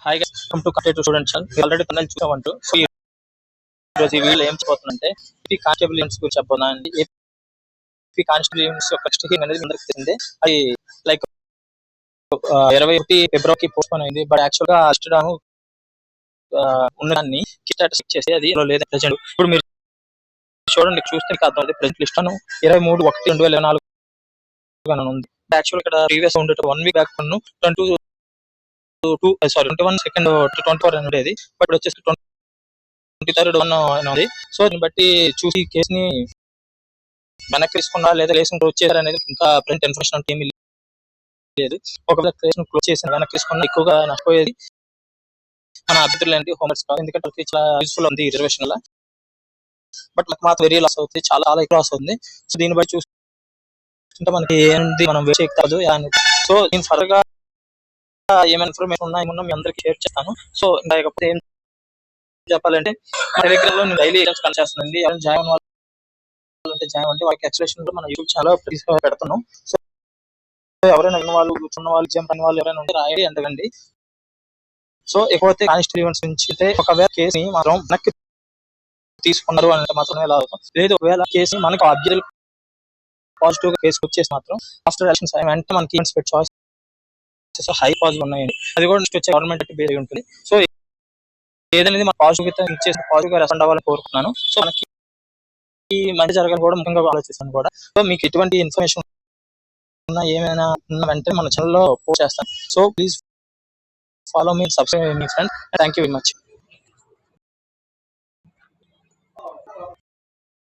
Hi guys, welcome to content students channel. మీరు already తమిళ చూసామంటూ. So ఈ రోజు ఈ వీడియోలో ఏం చెప్పబోతుందంటే ఏపీ కానిస్టేబుల్ ఈవెంట్స్ గురించి చెప్పబోతున్నాను. ఏపీ కానిస్టేబుల్ ఈవెంట్స్ యొక్క ఫస్ట్ హియరింగ్ అనేది మీ అందరికీ తెలిసిందే. అది లైక్ 21 ఫిబ్రవరికి పోస్ట్పోన్ అయింది. బట్ యాక్చువల్ గా అస్టడాము ఉన్నదాన్ని స్టేటస్ చేసి అది లేదు ప్రెజెంట్. ఇప్పుడు మీరు చూడండి, చూస్తే మీకు అర్థం అవుతుంది. ప్రెజెంట్ లిస్ట్ 23/1/2024 ఉంది. యాక్చువల్ ఇక్కడ ప్రీవియస్ ఉండేది 1 వీక్ బ్యాక్ 21 సెకండ్ 24 అని ఉండేది. బట్ వచ్చేసి 23rd 1 ఉంది. సో దీన్ని బట్టి చూసి కేసుని వెనక్కి తీసుకున్నా లేదా కేసుని క్లోజ్ చేశారు అనేది ఇంకా ప్రింట్ ఇన్ఫర్మేషన్ అంటే ఏమీ లేదు. ఒకవేళ కేసును క్లోజ్ చేసిన వెనక్కి తీసుకున్నా ఎక్కువగా నష్టపోయేది మన అభ్యర్థులు ఏంటి హోంవర్క్స్ కాదు. ఎందుకంటే అది చాలా యూస్ఫుల్ ఉంది రిజర్వేషన్ వల్ల. బట్ మనకు మాత్రం వెరీ లాస్ అవుతుంది, చాలా చాలా ఎక్కువ లాస్ అవుతుంది. సో దీన్ని బట్టి చూస్తుంటే మనకి ఏంటి, మనం వేస్ట్ చేయకూడదు. సో నేను ఫర్దర్ గా ఏమైనా ఇన్ఫర్మేషన్ ఉన్నా మీ అందరికి షేర్ చేస్తాను. సో లేకపోతే ఏం చెప్పాలంటే మన టెలిగ్రామ్ లో నేను డైలీ ఎగ్జామ్స్ కండక్ట్ చేస్తానండి. ఎవరైనా జాయిన్ అవ్వాలి అంటే జాయిన్ అంటే వాళ్ళకి ఎక్స్ప్లెనేషన్ మన యూట్యూబ్ ఛానల్ పెడుతున్నాం. సో ఎవరైనా విన్న వాళ్ళు కూర్చున్న వాళ్ళు ఎగ్జామ్ పని వాళ్ళు ఎవరైనా ఉంటే రాయండి అంటండి. సో ఎక్కువైతే కానిస్టేబుల్ ఈవెంట్స్ నుంచి అయితే ఒకవేళ కేసుని మాత్రం వెనక్కి తీసుకున్నారు అంటే మాత్రమే ఎలా అవుతాం. లేదు ఒకవేళ కేసు మనకు అభ్యర్థులు పాజిటివ్ గా కేసు వచ్చేసి మాత్రం ఆఫ్టర్ ఎలక్షన్స్ అంటే మనకి ఈవెంట్స్ పెట్టి చాయిస్ హై పాజిటివ్ ఉన్నాయండి. అది కూడా నెక్స్ట్ వచ్చే గవర్నమెంట్ అంటే బేస్ ఉంటుంది. సో ఏదనేది మన పాజిటివ్ ఇచ్చేసి పాజిటివ్ గా రెస్పాండ్ అవ్వాలని కోరుకున్నాను. సో మనకి మంచి జరగాలని కూడా ముఖ్యంగా ఆలోచిస్తాను కూడా. సో మీకు ఎటువంటి ఇన్ఫర్మేషన్ ఉన్నా ఏమైనా ఉన్న వెంటనే మన ఛానల్లో పోస్ట్ చేస్తాను. So please follow me and subscribe me, friend. Thank you very much.